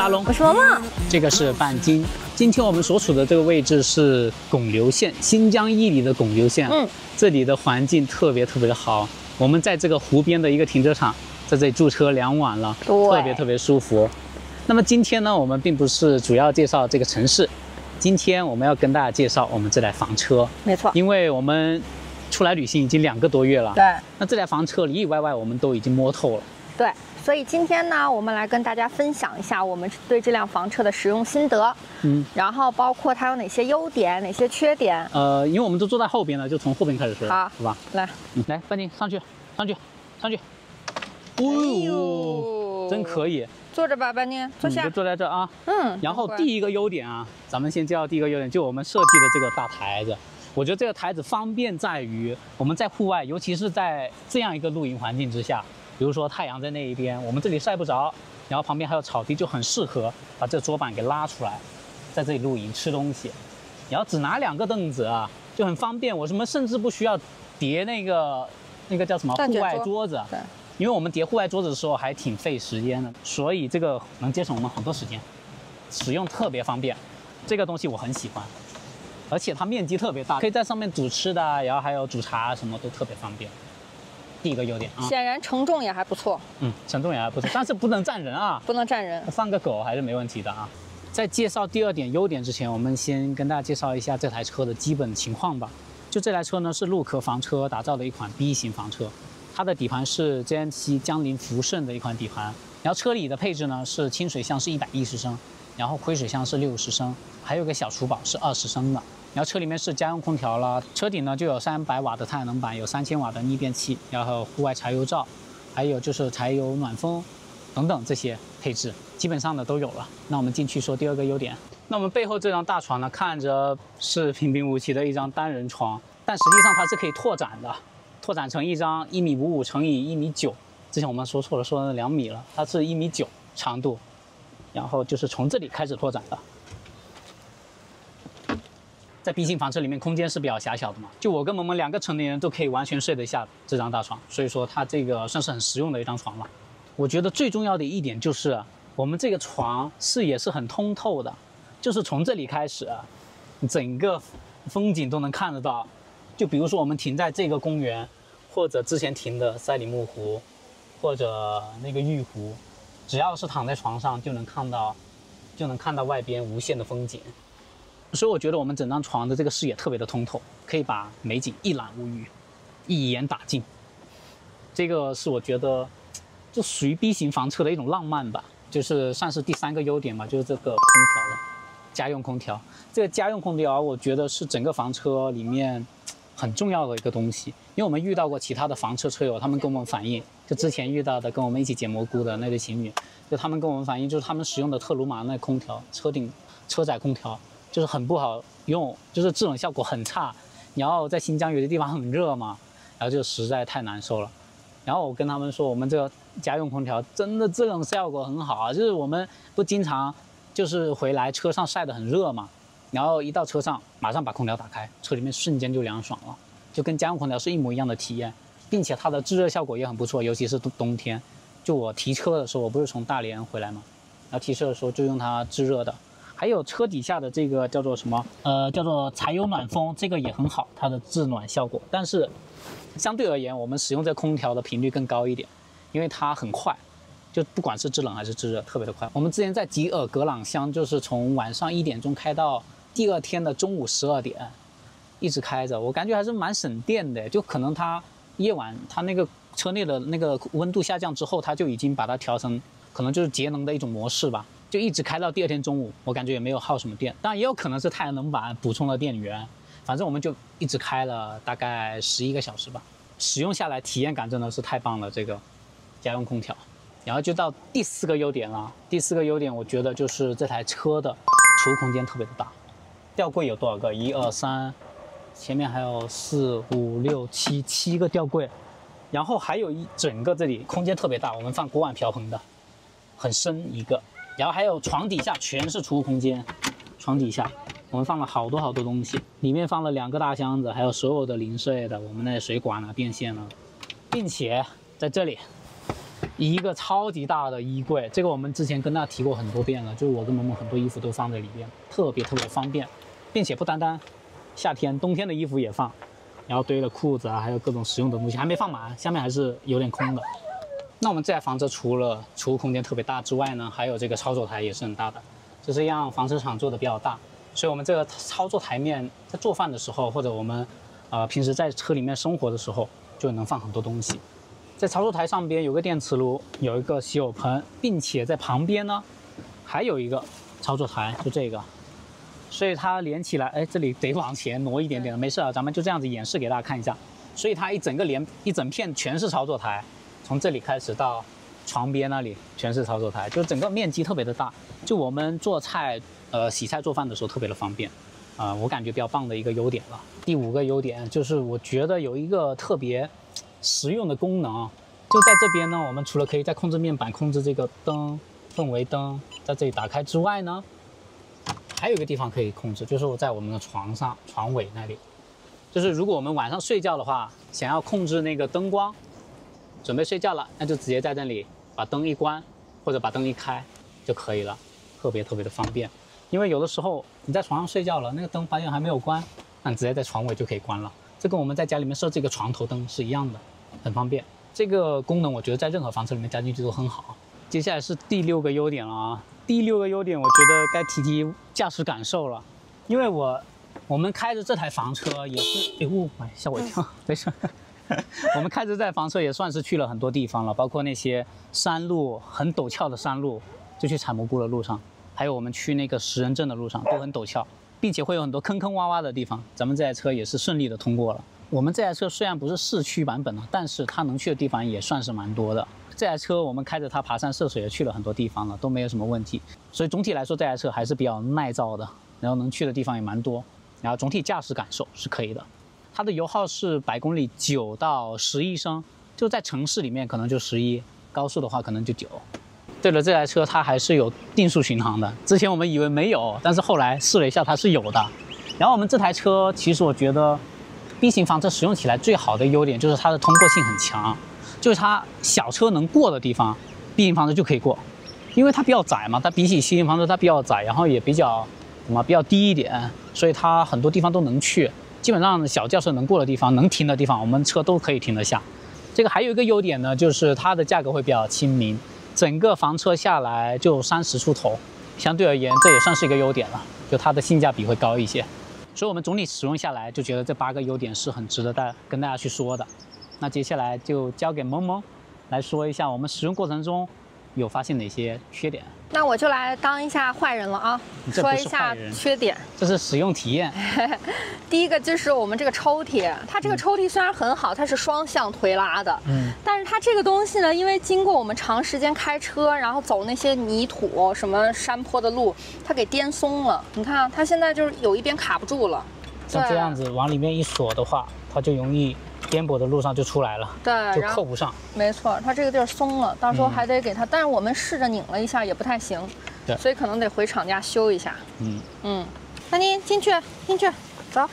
阿龙，我是萌萌，这个是半斤。今天我们所处的这个位置是拱流县，新疆伊犁的拱流县。这里的环境特别好。我们在这个湖边的一个停车场，在这里驻车2晚了，特别舒服。那么今天呢，我们并不是主要介绍这个城市，今天我们要跟大家介绍我们这台房车。没错，因为我们出来旅行已经2个多月了。对，那这台房车里里外外我们都已经摸透了。对。所以今天呢，我们来跟大家分享一下我们对这辆房车的使用心得，然后包括它有哪些优点、哪些缺点。因为我们都坐在后边了，就从后边开始说，好，是吧？来，来，半斤上去。哎呦，真可以。坐着吧，半斤，坐下。就坐在这啊。然后第一个优点啊，咱们先介绍第一个优点，就我们设计的这个大台子。我觉得这个台子方便在于我们在户外，尤其是在这样一个露营环境之下。比如说太阳在那一边，我们这里晒不着，然后旁边还有草地，就很适合把这个桌板给拉出来，在这里露营吃东西。然后只拿2个凳子啊，就很方便。我甚至不需要叠那个叫什么户外桌子，对，因为我们叠户外桌子的时候还挺费时间的，所以这个能节省我们很多时间，使用特别方便。这个东西我很喜欢，而且它面积特别大，可以在上面煮吃的，然后还有煮茶什么都特别方便。第一个优点啊，显然承重也还不错。承重也还不错，但是不能站人啊，不能站人，放个狗还是没问题的啊。在介绍第2点优点之前，我们先跟大家介绍一下这台车的基本情况吧。就这台车呢，是陆壳房车打造的一款 B 型房车，它的底盘是 JMT 江铃福盛的一款底盘，然后车里的配置呢是清水箱是110升，然后亏水箱是60升，还有个小储宝是20升的。然后车里面是家用空调啦，车顶呢就有300瓦的太阳能板，有3000瓦的逆变器，然后户外柴油罩，还有就是柴油暖风等等这些配置，基本上呢都有了。那我们进去说第2个优点。那我们背后这张大床呢，看着是平平无奇的一张单人床，但实际上它是可以拓展的，拓展成一张1.55米乘以1.9米。之前我们说错了，说了2米了，它是1.9米长度，然后就是从这里开始拓展的。在 B 型房车里面，空间是比较狭小的嘛，就我跟萌萌2个成年人都可以完全睡得下这张大床，所以说它这个算是很实用的一张床了。我觉得最重要的一点就是，我们这个床视野是很通透的，就是从这里开始，整个风景都能看得到。就比如说我们停在这个公园，或者之前停的赛里木湖，或者那个玉湖，只要是躺在床上就能看到外边无限的风景。所以我觉得我们整张床的这个视野特别的通透，可以把美景一览无余，一眼打尽。这个是我觉得就属于 B 型房车的一种浪漫吧，就是算是第3个优点吧，就是这个空调了，家用空调。这个家用空调我觉得是整个房车里面很重要的一个东西，因为我们遇到过其他的房车车友，他们跟我们反映，就之前遇到的跟我们一起捡蘑菇的那对情侣，就他们跟我们反映，就是他们使用的特鲁玛那空调，车载空调。就是很不好用，就是制冷效果很差，然后在新疆有的地方很热嘛，然后就实在太难受了。然后我跟他们说，我们这个家用空调真的制冷效果很好啊，就是我们不经常就是回来车上晒得很热嘛，然后一到车上马上把空调打开，车里面瞬间就凉爽了，就跟家用空调是一模一样的体验，并且它的制热效果也很不错，尤其是冬天。就我提车的时候，我不是从大连回来嘛，然后提车的时候就用它制热的。还有车底下的这个叫做什么？叫做柴油暖风，这个也很好，它的制暖效果。但是相对而言，我们使用这空调的频率更高一点，因为它很快，就不管是制冷还是制热，特别的快。我们之前在吉尔格朗乡，就是从晚上1点钟开到第2天的中午12点，一直开着，我感觉还是蛮省电的。就可能它夜晚它那个车内的那个温度下降之后，它就已经把它调成可能就是节能的一种模式吧。就一直开到第2天中午，我感觉也没有耗什么电，当然也有可能是太阳能板补充了电源，反正我们就一直开了大概11个小时吧，使用下来体验感真的是太棒了，这个家用空调。然后就到第4个优点了，第4个优点我觉得就是这台车的储物空间特别的大，吊柜有多少个？1、2、3，前面还有4、5、6、7个吊柜，然后还有一整个这里空间特别大，我们放锅碗瓢盆的，很深一个。然后还有床底下全是储物空间，床底下我们放了好多东西，里面放了2个大箱子，还有所有的零碎的我们的水管啊、电线啊，并且在这里一个超级大的衣柜，这个我们之前跟大家提过很多遍了，就是我跟萌萌很多衣服都放在里边，特别方便，并且不单单夏天，冬天的衣服也放，然后堆了裤子啊，还有各种实用的东西，还没放满，下面还是有点空的。那我们这台房车除了储物空间特别大之外呢，还有这个操作台也是很大的，这是让房车厂做的比较大，所以我们这个操作台面在做饭的时候，或者我们平时在车里面生活的时候，就能放很多东西。在操作台上边有个电磁炉，有一个洗手盆，并且在旁边呢还有一个操作台，就这个，所以它连起来，哎，这里得往前挪一点点，没事啊，咱们就这样子演示给大家看一下。所以它一整片全是操作台，从这里开始到床边那里全是操作台，就整个面积特别的大，就我们做菜、洗菜做饭的时候特别的方便，我感觉比较棒的一个优点了。第5个优点就是我觉得有一个特别实用的功能，就在这边呢，我们除了可以在控制面板控制这个灯、氛围灯在这里打开之外呢，还有一个地方可以控制，就是我在我们的床上床尾那里，就是如果我们晚上睡觉的话，想要控制那个灯光，准备睡觉了，那就直接在这里把灯一关或者把灯一开就可以了，特别的方便。因为有的时候你在床上睡觉了，那个灯发现还没有关，那你直接在床尾就可以关了，这跟我们在家里面设置一个床头灯是一样的，很方便。这个功能我觉得在任何房车里面加进去都很好。接下来是第6个优点了啊，第6个优点我觉得该提驾驶感受了，因为我们开着这台房车也是，哎呦，吓我一跳，没事。我们开着这台房车也算是去了很多地方了，包括那些山路很陡峭的山路，就去采蘑菇的路上，还有我们去那个石人镇的路上都很陡峭，并且会有很多坑坑洼洼的地方，咱们这台车也是顺利的通过了。我们这台车虽然不是市区版本了，但是它能去的地方也算是蛮多的。这台车我们开着它爬山涉水也去了很多地方了，都没有什么问题。所以总体来说这台车还是比较耐造的，然后能去的地方也蛮多，然后总体驾驶感受是可以的。它的油耗是100公里9到11升，就在城市里面可能就11，高速的话可能就9。对了，这台车它还是有定速巡航的，之前我们以为没有，但是后来试了一下它是有的。然后我们这台车其实我觉得 B 型房车使用起来最好的优点就是它的通过性很强，就是它小车能过的地方 B 型房车就可以过，因为它比较窄嘛，它比起 C 型房车它比较窄，然后也比较低一点，所以它很多地方都能去。基本上小轿车能过的地方、能停的地方，我们车都可以停得下。这个还有一个优点呢，就是它的价格会比较亲民，整个房车下来就30出头，相对而言这也算是一个优点了，就它的性价比会高一些。所以我们总体使用下来就觉得这8个优点是很值得跟大家去说的。那接下来就交给萌萌来说一下我们使用过程中有发现哪些缺点。那我就来当一下坏人了啊，说一下缺点。这是使用体验。第一个就是我们这个抽屉，它这个抽屉虽然很好，它是双向推拉的，但是它这个东西呢，因为经过我们长时间开车，然后走那些泥土、什么山坡的路，它给颠松了。你看，它现在就是有一边卡不住了。像这样子往里面一锁的话，它就容易颠簸的路上就出来了，对，就扣不上。没错，它这个地儿松了，到时候还得给它，但是我们试着拧了一下也不太行，对，所以可能得回厂家修一下。那你进去，走。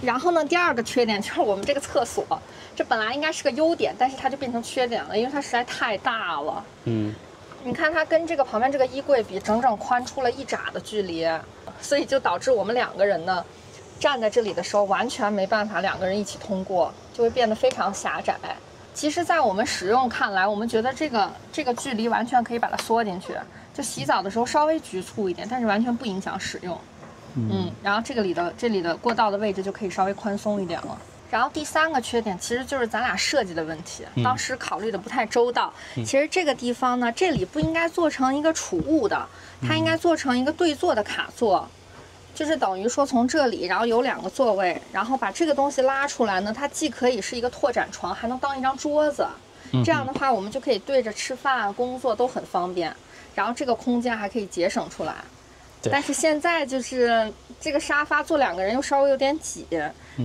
然后呢，第2个缺点就是我们这个厕所，这本来应该是个优点，但是它就变成缺点了，因为它实在太大了。你看它跟这个旁边这个衣柜比，整整宽出了1拃的距离，所以就导致我们2个人呢，站在这里的时候完全没办法2个人一起通过，就会变得非常狭窄。其实，在我们使用看来，我们觉得这个距离完全可以把它缩进去，就洗澡的时候稍微局促一点，但是完全不影响使用。然后这里的过道的位置就可以稍微宽松一点了。然后第3个缺点其实就是咱俩设计的问题，当时考虑的不太周到。其实这个地方呢，这里不应该做成一个储物的，它应该做成一个对坐的卡座。就是等于说从这里，然后有2个座位，然后把这个东西拉出来呢，它既可以是一个拓展床，还能当一张桌子。这样的话，我们就可以对着吃饭、工作都很方便，然后这个空间还可以节省出来。但是现在就是这个沙发坐2个人又稍微有点挤，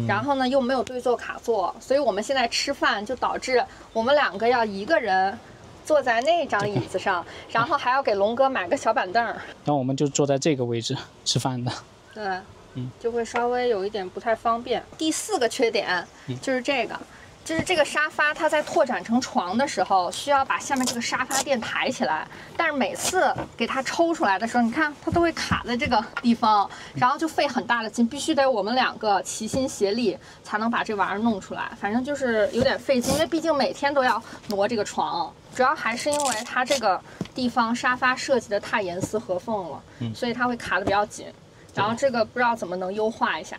然后呢又没有对坐卡座，所以我们现在吃饭就导致我们2个要1个人坐在那张椅子上，然后还要给龙哥买个小板凳。然后我们就坐在这个位置吃饭的。对，就会稍微有一点不太方便。第4个缺点就是这个，就是这个沙发，它在拓展成床的时候，需要把下面这个沙发垫抬起来。但是每次给它抽出来的时候，你看它都会卡在这个地方，然后就费很大的劲，必须得我们2个齐心协力才能把这玩意儿弄出来。反正就是有点费劲，因为毕竟每天都要挪这个床。主要还是因为它这个地方沙发设计的太严丝合缝了，所以它会卡得比较紧。然后这个不知道怎么能优化一下。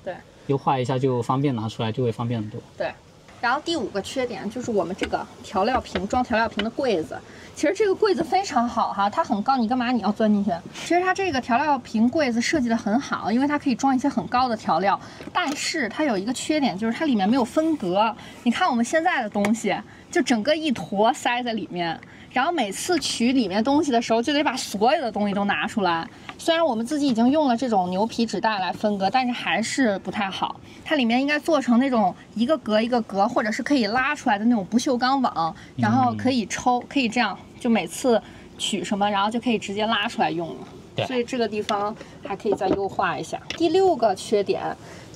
对，优化一下就方便拿出来，就会方便很多。对。然后第5个缺点就是我们这个调料瓶装调料瓶的柜子，其实这个柜子非常好哈，它很高，你干嘛你要钻进去？其实它这个调料瓶柜子设计的很好，因为它可以装一些很高的调料，但是它有一个缺点，就是它里面没有分隔。你看我们现在的东西，就整个一坨塞在里面。然后每次取里面东西的时候，就得把所有的东西都拿出来。虽然我们自己已经用了这种牛皮纸袋来分隔，但是还是不太好。它里面应该做成那种一个格一个格，或者是可以拉出来的那种不锈钢网，然后可以抽，可以这样，就每次取什么，然后就可以直接拉出来用了。所以这个地方还可以再优化一下。第6个缺点。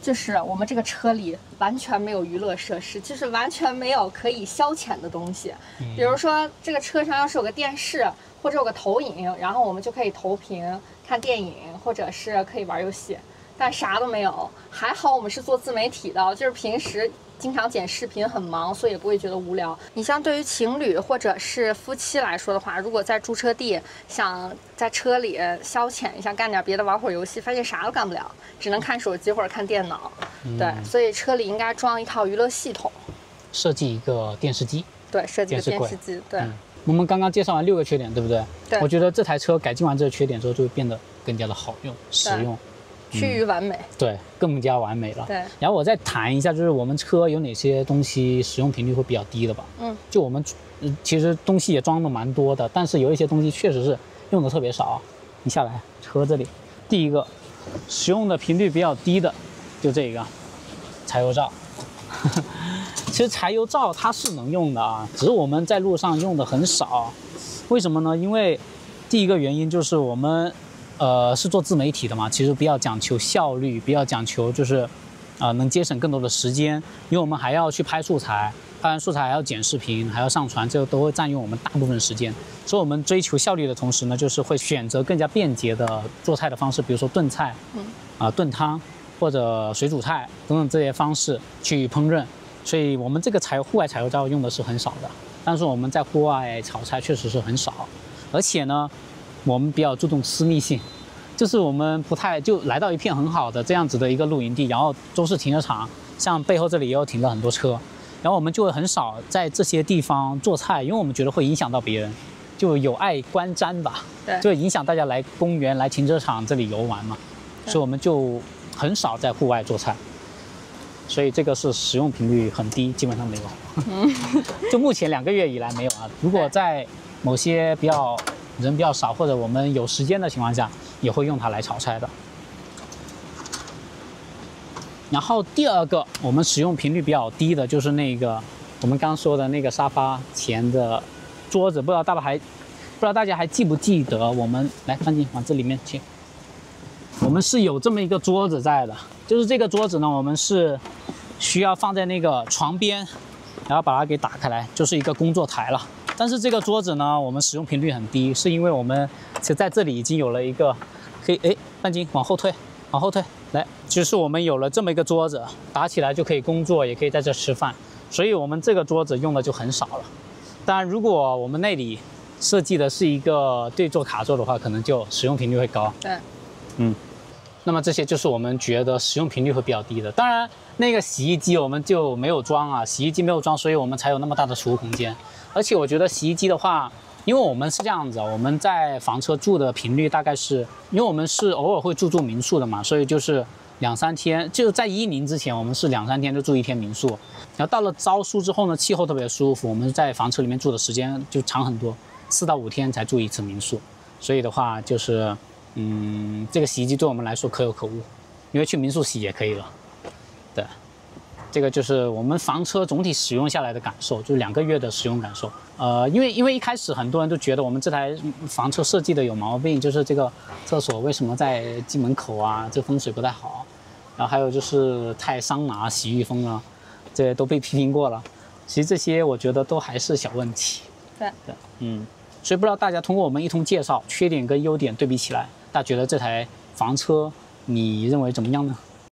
就是我们这个车里完全没有娱乐设施，就是完全没有可以消遣的东西。比如说这个车上要是有个电视或者有个投影，然后我们就可以投屏看电影，或者是可以玩游戏，但啥都没有。还好我们是做自媒体的，就是平时经常剪视频很忙，所以也不会觉得无聊。你像对于情侣或者是夫妻来说的话，如果在驻车地想在车里消遣一下，干点别的，玩会儿游戏，发现啥都干不了，只能看手机或者看电脑。对，所以车里应该装一套娱乐系统，设计一个电视机。对，设计一个电视机。对。我们刚刚介绍完6个缺点，对不对？对。我觉得这台车改进完这个缺点之后，就会变得更加的好用、实用。趋于完美，对，更加完美了。对，然后我再谈一下，就是我们车有哪些东西使用频率会比较低的吧。就我们其实东西也装的蛮多的，但是有一些东西确实是用的特别少。你下来，车这里，第一个使用的频率比较低的，就这个柴油罩。其实柴油罩它是能用的啊，只是我们在路上用的很少。为什么呢？因为第一个原因就是我们。是做自媒体的嘛，其实比较讲求效率，比较讲求就是，能节省更多的时间，因为我们还要去拍素材，拍完素材还要剪视频，还要上传，这个都会占用我们大部分时间。所以我们追求效率的同时呢，就是会选择更加便捷的做菜的方式，比如说炖菜，炖汤或者水煮菜等等这些方式去烹饪。所以我们这个户外柴油罩用的是很少的，但是我们在户外炒菜确实是很少，而且呢。我们比较注重私密性，就是我们不太就来到一片很好的这样子的一个露营地，然后都是停车场，像背后这里也有停了很多车，然后我们就会很少在这些地方做菜，因为我们觉得会影响到别人，就有碍观瞻吧，对，就影响大家来公园、来停车场这里游玩嘛，所以我们就很少在户外做菜，所以这个是使用频率很低，基本上没有，就目前2个月以来没有啊。如果在某些人比较少，或者我们有时间的情况下，也会用它来炒菜的。然后第2个我们使用频率比较低的就是那个我们刚说的那个沙发前的桌子，不知道大家还记不记得？我们来放进往这里面去。我们是有这么一个桌子在的，就是这个桌子呢，我们是需要放在那个床边，然后把它给打开来，就是一个工作台了。但是这个桌子呢，我们使用频率很低，是因为我们其实在这里已经有了一个可以半斤往后退，来，就是我们有了这么一个桌子，打起来就可以工作，也可以在这吃饭，所以我们这个桌子用的就很少了。当然，如果我们那里设计的是一个对坐卡座的话，可能就使用频率会高。对，那么这些就是我们觉得使用频率会比较低的。当然，那个洗衣机我们就没有装啊，洗衣机没有装，所以我们才有那么大的储物空间。而且我觉得洗衣机的话，因为我们是这样子，我们在房车住的频率大概是，因为我们是偶尔会住民宿的嘛，所以就是2-3天，就在10之前，我们是2-3天就住1天民宿。然后到了招书之后呢，气候特别舒服，我们在房车里面住的时间就长很多，4到5天才住1次民宿。所以的话就是，这个洗衣机对我们来说可有可无，因为去民宿洗也可以了。对。这个就是我们房车总体使用下来的感受，就是2个月的使用感受。因为一开始很多人都觉得我们这台房车设计的有毛病，就是这个厕所为什么在进门口啊，这风水不太好，然后还有就是太桑拿洗浴风了。这都被批评过了。其实这些我觉得都还是小问题。对，所以不知道大家通过我们一通介绍，缺点跟优点对比起来，大家觉得这台房车你认为怎么样呢？